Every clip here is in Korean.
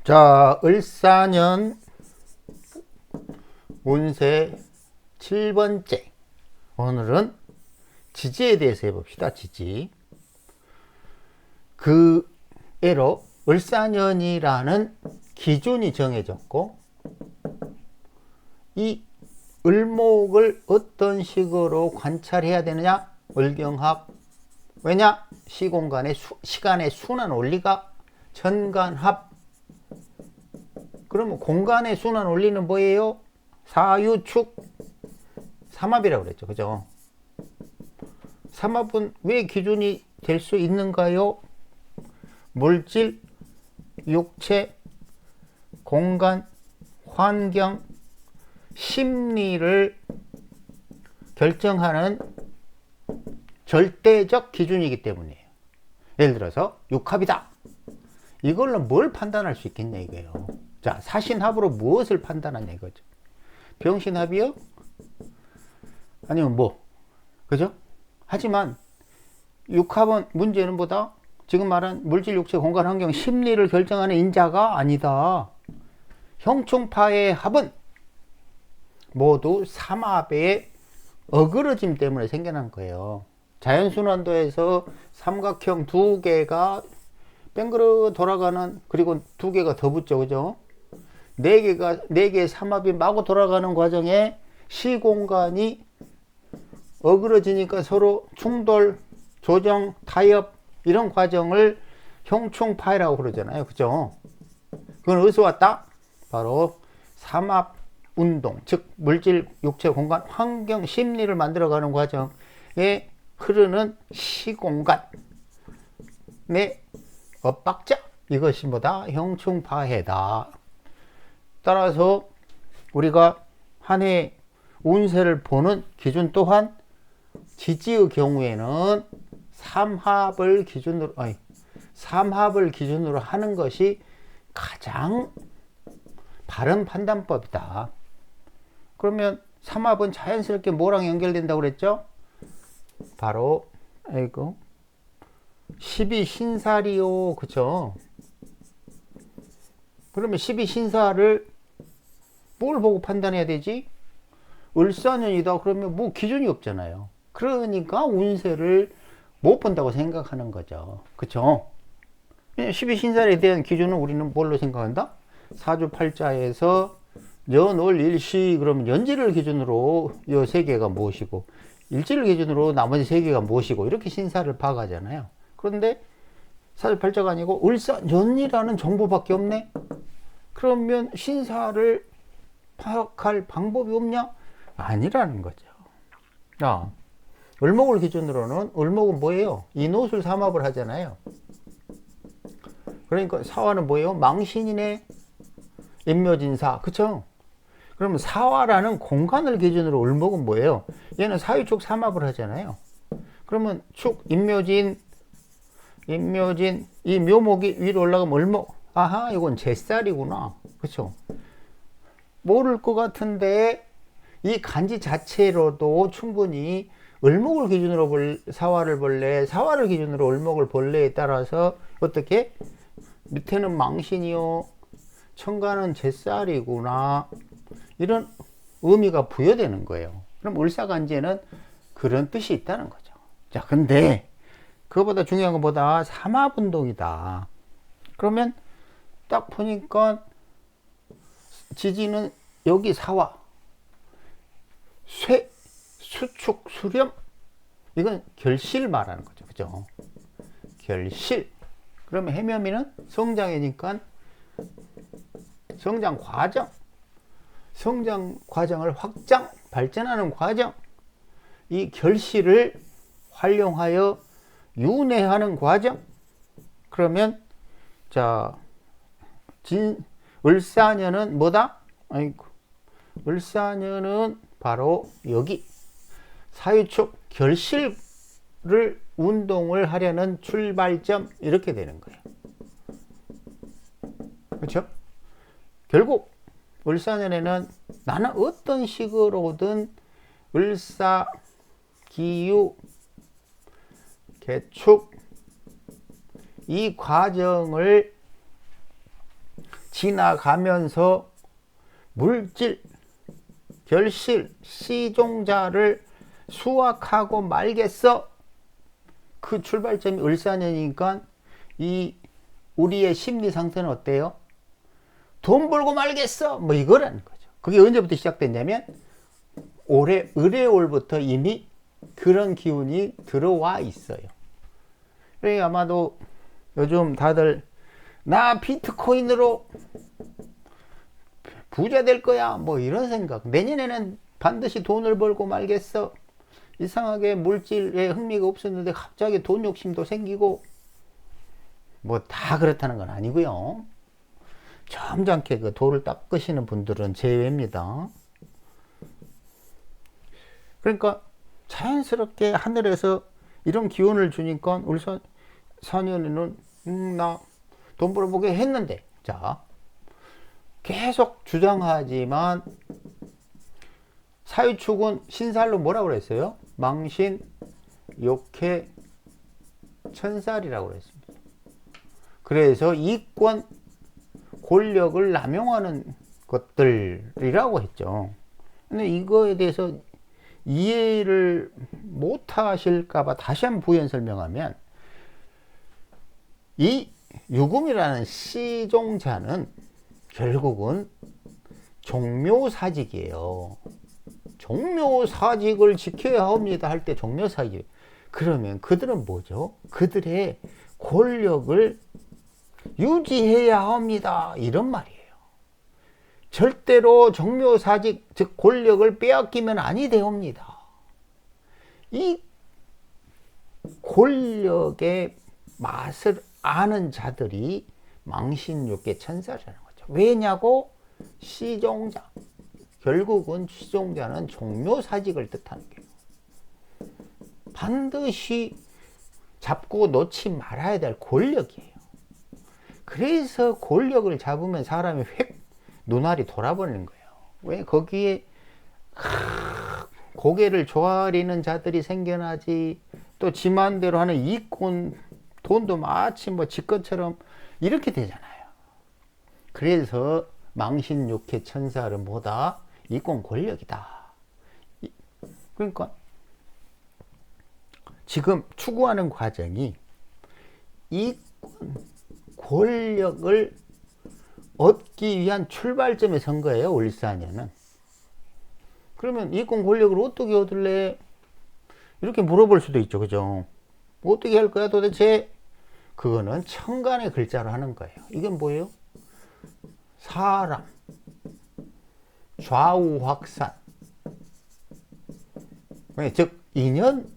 자, 을사년 운세 7번째. 오늘은 지지에 대해서 해봅시다. 지지. 그 애로 을사년이라는 기준이 정해졌고, 이 을목을 어떤 식으로 관찰해야 되느냐? 을경합. 왜냐? 시공간의 시간의 순환 원리가 천간합. 그러면 공간의 순환 원리는 뭐예요? 사유축 삼합이라고 그랬죠. 그죠? 삼합은 왜 기준이 될 수 있는가요? 물질, 육체, 공간, 환경, 심리를 결정하는 절대적 기준이기 때문이에요. 예를 들어서 육합이다. 이걸로 뭘 판단할 수 있겠냐 이거예요. 자, 사신합으로 무엇을 판단하냐 이거죠. 병신합이요? 아니면 뭐, 그죠? 하지만 육합은 문제는 뭐다? 지금 말한 물질, 육체, 공간, 환경, 심리를 결정하는 인자가 아니다. 형충파의 합은 모두 삼합의 어그러짐 때문에 생겨난 거예요. 자연순환도에서 삼각형 두 개가 뺑그르 돌아가는, 그리고 두 개가 더 붙죠. 그죠? 네 개의 삼합이 마구 돌아가는 과정에 시공간이 어그러지니까 서로 충돌, 조정, 타협, 이런 과정을 형충파이라고 그러잖아요. 그죠? 그건 어디서 왔다? 바로 삼합 운동, 즉 물질, 육체, 공간, 환경, 심리를 만들어가는 과정에 흐르는 시공간의 엇박자, 이것이 뭐다? 형충파해다. 따라서 우리가 한 해 운세를 보는 기준 또한 지지의 경우에는 삼합을 기준으로 하는 것이 가장 바른 판단법이다. 그러면 삼합은 자연스럽게 뭐랑 연결된다고 그랬죠? 바로 12신살이요. 그쵸? 그러면 12신살을 뭘 보고 판단해야 되지? 을사년이다. 그러면 뭐 기준이 없잖아요. 그러니까 운세를 못 본다고 생각하는 거죠. 그쵸? 12신살에 대한 기준은 우리는 뭘로 생각한다? 사주팔자에서 연, 월, 일시, 그러면 연지를 기준으로 이 세 개가 무엇이고, 일지를 기준으로 나머지 세 개가 무엇이고, 이렇게 신사를 파악하잖아요. 그런데 사주팔자가 아니고 을사년이라는 정보밖에 없네? 그러면 신사를 파악할 방법이 없냐? 아니라는 거죠. 을목을 기준으로는, 을목은 뭐예요? 인옷을 삼합을 하잖아요. 그러니까 사화는 뭐예요? 망신이네. 임묘진사. 그쵸? 그러면 사화라는 공간을 기준으로 을목은 뭐예요? 얘는 사유축 삼합을 하잖아요. 그러면 축, 임묘진, 이 묘목이 위로 올라가면 을목. 아하, 이건 제살이구나. 그쵸? 모를 것 같은데 이 간지 자체로도 충분히 을목을 기준으로 사화를 볼래, 사화를 기준으로 을목을 볼래에 따라서 어떻게? 밑에는 망신이요, 천간은 제살이구나, 이런 의미가 부여되는 거예요. 그럼 을사간지에는 그런 뜻이 있다는 거죠. 자, 근데 그거보다 중요한 건 뭐다? 삼합운동이다. 그러면 딱 보니까 지지는 여기 사화, 쇠, 수축, 수렴, 이건 결실 말하는 거죠. 그죠? 결실. 그러면 해묘미는 성장이니까 성장 과정을 확장, 발전하는 과정, 이 결실을 활용하여 윤회하는 과정. 그러면 자, 을사년은 뭐다? 을사년은 바로 여기 사유축 결실을 운동을 하려는 출발점, 이렇게 되는 거예요. 그렇죠? 결국 을사년에는 나는 어떤 식으로든 을사, 기유, 개축, 이 과정을 지나가면서 물질, 결실, 시종자를 수확하고 말겠어. 그 출발점이 을사년이니까 이 우리의 심리 상태는 어때요? 돈 벌고 말겠어. 뭐 이거라는 거죠. 그게 언제부터 시작됐냐면 올해 을해올부터 이미 그런 기운이 들어와 있어요. 그러니까 아마도 요즘 다들 나 비트코인으로 부자 될 거야 뭐 이런 생각, 내년에는 반드시 돈을 벌고 말겠어, 이상하게 물질에 흥미가 없었는데 갑자기 돈 욕심도 생기고, 뭐 다 그렇다는 건 아니고요. 점잖게 그 돌을 닦으시는 분들은 제외입니다. 그러니까 자연스럽게 하늘에서 이런 기운을 주니까 우리 사년에는 나 돈 벌어보게 했는데, 자 계속 주장하지만 사유축은 신살로 뭐라고 그랬어요? 망신, 욕해, 천살이라고 그랬습니다. 그래서 이권, 권력을 남용하는 것들이라고 했죠. 근데 이거에 대해서 이해를 못 하실까봐 다시 한번 부연 설명하면, 이 유금이라는 시종자는 결국은 종묘사직이에요. 종묘사직을 지켜야 합니다 할 때 종묘사직. 그러면 그들은 뭐죠? 그들의 권력을 유지해야 합니다 이런 말이에요. 절대로 종묘사직, 즉 권력을 빼앗기면 아니 되옵니다. 이 권력의 맛을 아는 자들이 망신욕계 천사라는 거죠. 왜냐고? 시종자. 결국은 시종자는 종묘사직을 뜻하는 거예요. 반드시 잡고 놓지 말아야 될 권력이에요. 그래서 권력을 잡으면 사람이 획 눈알이 돌아버리는 거예요. 왜? 거기에 고개를 조아리는 자들이 생겨나지, 또 지만대로 하는 이권, 돈도 마치 뭐 지것처럼 이렇게 되잖아요. 그래서 망신욕해 천사는 뭐다? 이권 권력이다. 그러니까 지금 추구하는 과정이 이권 권력을 얻기 위한 출발점에 선 거예요, 을사년은. 그러면 이권 권력을 어떻게 얻을래? 이렇게 물어볼 수도 있죠, 그죠? 어떻게 할 거야 도대체? 그거는 천간의 글자로 하는 거예요. 이게 뭐예요? 사람, 좌우 확산, 즉 인연,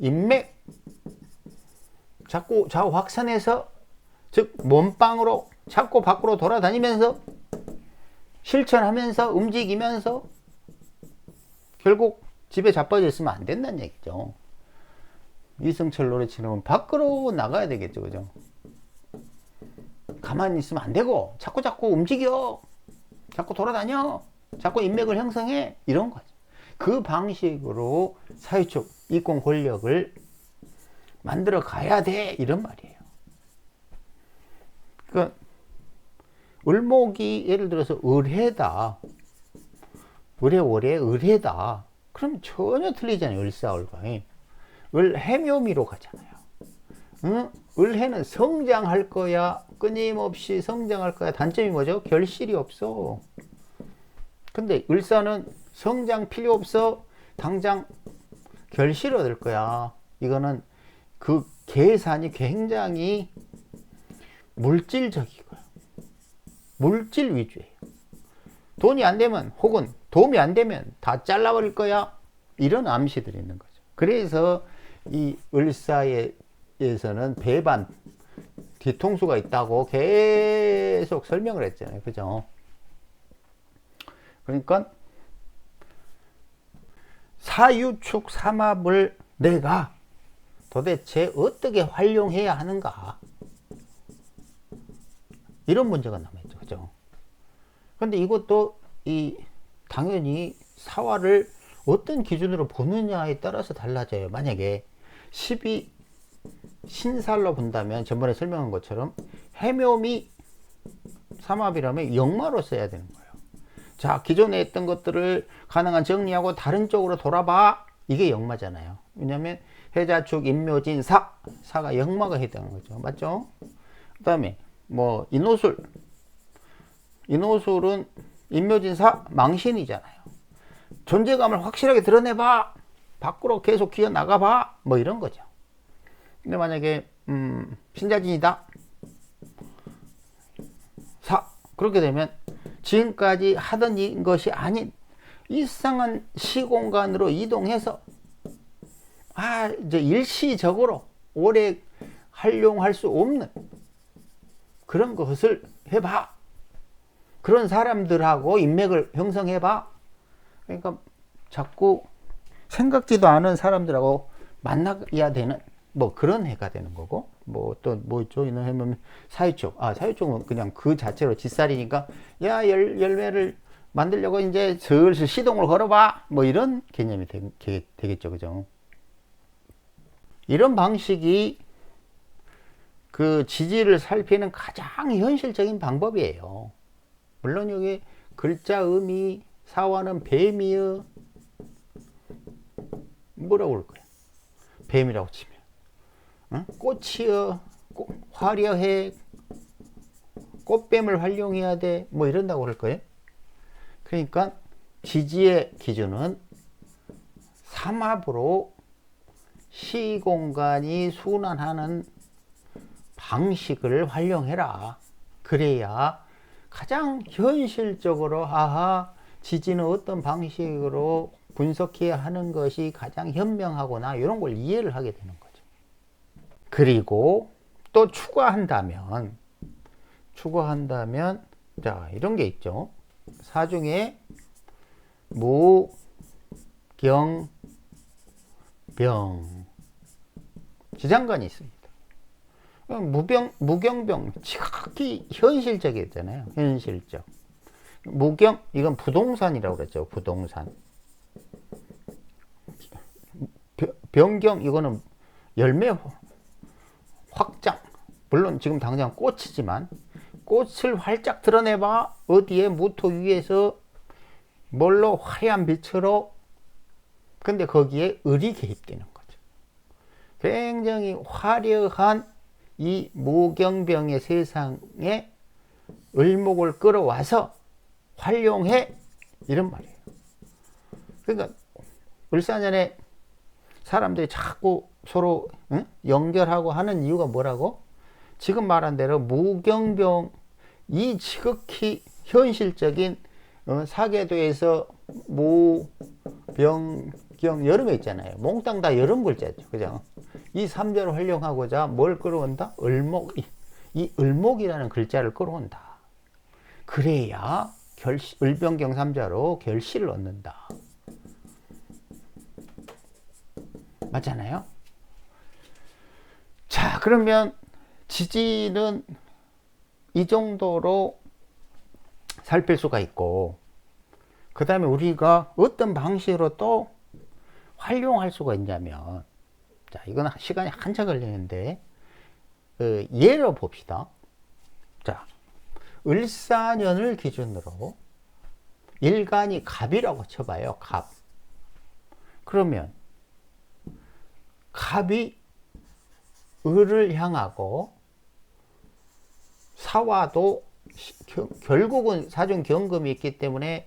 인맥, 자꾸 좌우 확산해서, 즉 몸빵으로 자꾸 밖으로 돌아다니면서 실천하면서 움직이면서 결국 집에 자빠져 있으면 안 된다는 얘기죠. 이승철 노래처럼 밖으로 나가야 되겠죠, 그죠? 가만히 있으면 안 되고 자꾸 움직여, 자꾸 돌아다녀, 자꾸 인맥을 형성해, 이런 거죠. 그 방식으로 사회적 이권 권력을 만들어 가야 돼, 이런 말이에요. 그러니까 을목이 예를 들어서 을해다, 을해월에 을해다, 그럼 전혀 틀리잖아요. 을사월과 을해묘미로 가잖아요. 응? 을해는 성장할 거야, 끊임없이 성장할 거야. 단점이 뭐죠? 결실이 없어. 근데 을사는 성장 필요 없어, 당장 결실 얻을 거야. 이거는 그 계산이 굉장히 물질적이고요, 물질 위주예요. 돈이 안 되면, 혹은 도움이 안 되면 다 잘라버릴 거야, 이런 암시들이 있는 거죠. 그래서 이 을사에서는 배반, 뒤통수가 있다고 계속 설명을 했잖아요, 그죠? 그러니까 사유축 삼합을 내가 도대체 어떻게 활용해야 하는가, 이런 문제가 남아있죠, 그죠? 근데 이것도 당연히 사화를 어떤 기준으로 보느냐에 따라서 달라져요. 만약에 10이 신살로 본다면 전번에 설명한 것처럼 해묘미 삼합이라면 역마로 써야 되는 거예요. 자, 기존에 했던 것들을 가능한 정리하고 다른 쪽으로 돌아봐. 이게 역마잖아요. 왜냐면 해자축 임묘진 사가 역마가 해당하는 거죠. 맞죠? 그 다음에 뭐 인호술은 임묘진사 망신이잖아요. 존재감을 확실하게 드러내봐. 밖으로 계속 기어 나가봐. 뭐 이런 거죠. 근데 만약에 신자진이다. 그렇게 되면 지금까지 하던 것이 아닌 이상한 시공간으로 이동해서 이제 일시적으로 오래 활용할 수 없는 그런 것을 해봐. 그런 사람들하고 인맥을 형성해봐. 그러니까 자꾸 생각지도 않은 사람들하고 만나야 되는 뭐 그런 해가 되는 거고, 뭐 또 뭐 있죠? 이런 해면 사유축. 사유축은 그냥 그 자체로 짓살이니까 야, 열매를 만들려고 이제 슬슬 시동을 걸어봐. 뭐 이런 개념이 되겠죠. 그죠? 이런 방식이 그 지지를 살피는 가장 현실적인 방법이에요. 물론 여기 글자 의미 사화는 뱀이여 뭐라고 그럴 거야? 뱀이라고 치면 꽃이여 화려해 꽃뱀을 활용해야 돼 뭐 이런다고 그럴 거예요. 그러니까 지지의 기준은 삼합으로 시공간이 순환하는 방식을 활용해라. 그래야 가장 현실적으로 지지는 어떤 방식으로 분석해야 하는 것이 가장 현명하구나 이런 걸 이해를 하게 되는 거죠. 그리고 또 추가한다면 자, 이런 게 있죠. 사중에 무, 경, 병 지장간이 있습니다. 무경병 지극히 현실적이잖아요. 현실적. 무경 이건 부동산이라고 그랬죠. 부동산. 병경 이거는 열매 확장. 물론 지금 당장 꽃이지만 꽃을 활짝 드러내봐. 어디에 무토 위에서 뭘로 화려한 빛으로. 근데 거기에 을이 개입되는 거죠. 굉장히 화려한 이 무경병의 세상에 을목을 끌어와서 활용해 이런 말이에요. 그러니까 을사년에 사람들이 자꾸 서로 연결하고 하는 이유가 뭐라고? 지금 말한 대로 무경병 이 지극히 현실적인 사계도에서 무병경 여름에 있잖아요. 몽땅 다 여름 글자죠. 그죠? 이 3절을 활용하고자 뭘 끌어온다? 을목. 이 을목이라는 글자를 끌어온다. 그래야 을병경 3자로 결실을 얻는다. 맞잖아요? 자, 그러면 지지는 이 정도로 살필 수가 있고, 그 다음에 우리가 어떤 방식으로 또 활용할 수가 있냐면, 자, 이건 시간이 한참 걸리는데, 예로 봅시다. 자, 을사년을 기준으로 일간이 갑이라고 쳐봐요. 갑. 그러면 갑이 을을 향하고 사화도 결국은 사중 경금이 있기 때문에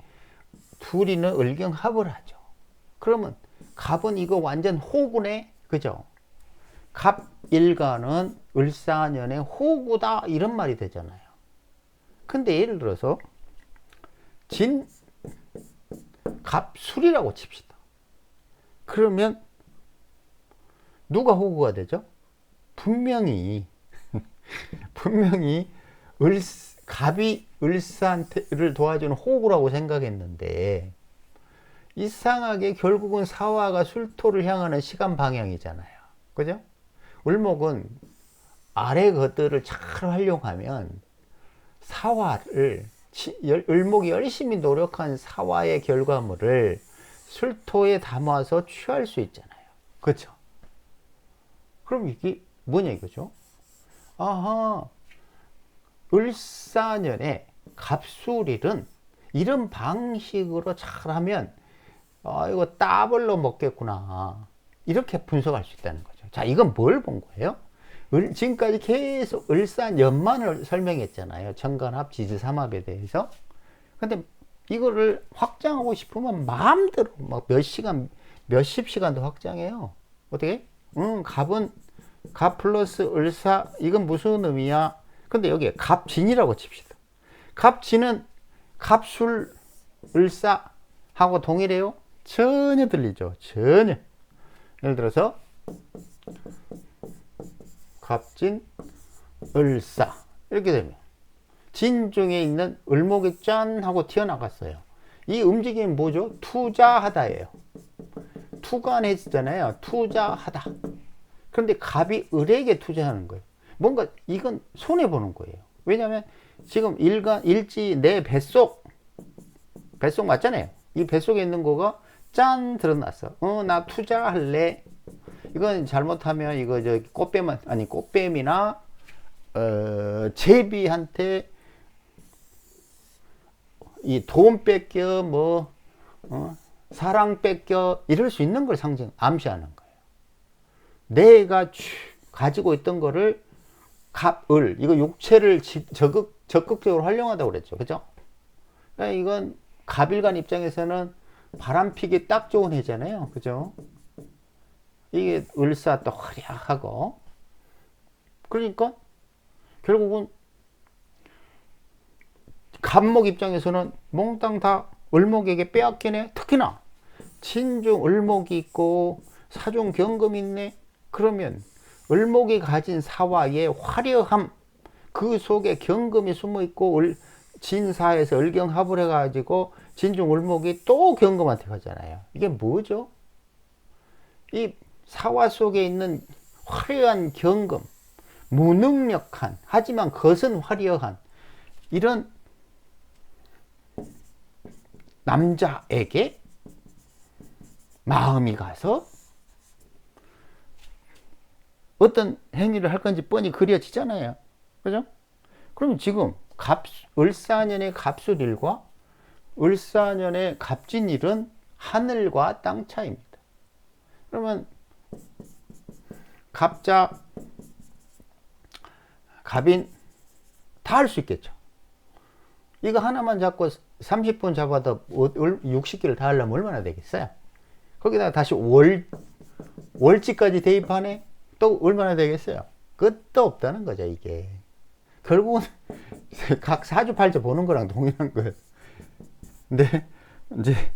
둘이는 을경합을 하죠. 그러면 갑은 이거 완전 호구네. 그죠? 갑 일간은 을사년의 호구다 이런 말이 되잖아요. 근데 예를 들어서 진 갑술이라고 칩시다. 그러면 누가 호구가 되죠? 분명히 갑이 을사를 도와주는 호구라고 생각했는데 이상하게 결국은 사화가 술토를 향하는 시간 방향이잖아요. 그죠? 을목은 아래 것들을 잘 활용하면 사화를 을목이 열심히 노력한 사화의 결과물을 술토에 담아서 취할 수 있잖아요. 그렇죠? 그럼 이게 뭐냐 이거죠? 을사년에 갑술일은 이런 방식으로 잘하면 이거 따블로 먹겠구나, 이렇게 분석할 수 있다는 거죠. 자, 이건 뭘 본 거예요? 지금까지 계속 을사년만을 설명했잖아요. 정관합, 지지삼합에 대해서. 근데 이거를 확장하고 싶으면 마음대로 막 몇 시간, 몇십 시간도 확장해요. 어떻게? 갑은 갑 플러스 을사, 이건 무슨 의미야? 근데 여기에 갑진이라고 칩시다. 갑진은 갑술 을사 하고 동일해요? 전혀 들리죠. 전혀. 예를 들어서 갑진 을사 이렇게 되면 진 중에 있는 을목이 짠 하고 튀어나갔어요. 이 움직임이 뭐죠? 투자하다예요. 투간했잖아요. 투자하다. 그런데 갑이 을에게 투자하는 거예요. 뭔가 이건 손해보는 거예요. 왜냐하면 지금 일지 내 뱃속 맞잖아요. 이 뱃속에 있는 거가 짠 드러났어. 나 투자할래. 이건 잘못하면 이거 꽃뱀이나 제비한테 이 돈 뺏겨 사랑 뺏겨 이럴 수 있는 걸 암시하는 거예요. 내가 가지고 있던 거를 갑을, 이거 육체를 적극적으로 활용하다고 그랬죠. 그죠? 그러니까 이건 갑일간 입장에서는 바람 피기 딱 좋은 해잖아요. 그죠? 이게 을사 또 화려하고. 그러니까 결국은 갑목 입장에서는 몽땅 다 을목에게 빼앗기네. 특히나 친중 을목이 있고 사중 경금이 있네. 그러면 을목이 가진 사화의 화려함, 그 속에 경금이 숨어 있고 진사에서 을경합을 해가지고 진중 을목이 또 경금한테 가잖아요. 이게 뭐죠? 이 사화 속에 있는 화려한 경금, 무능력한 하지만 겉은 화려한 이런 남자에게 마음이 가서 어떤 행위를 할 건지 뻔히 그려지잖아요. 그죠? 그럼 지금 을사년의 갑술일과 을사년의 갑진일은 하늘과 땅 차이입니다. 그러면 갑자, 갑인 다 할 수 있겠죠. 이거 하나만 잡고 30분 잡아도 60개를 다 하려면 얼마나 되겠어요? 거기다가 다시 월지까지 대입하네? 또 얼마나 되겠어요? 끝도 없다는 거죠, 이게. 결국은 각 사주팔자 보는 거랑 동일한 거예요. 근데 이제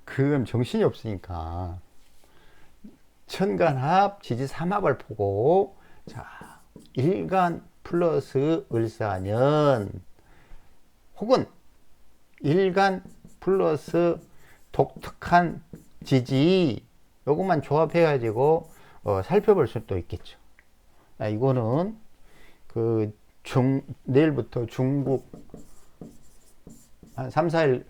그건 정신이 없으니까 천간합, 지지삼합을 보고, 자, 일간 플러스 을사년 혹은 일간 플러스 독특한 지지, 요것만 조합해 가지고 살펴볼 수도 있겠죠. 이거는 내일부터 중국 한 3, 4일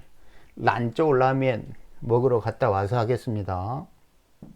란쪽 라면 먹으러 갔다 와서 하겠습니다.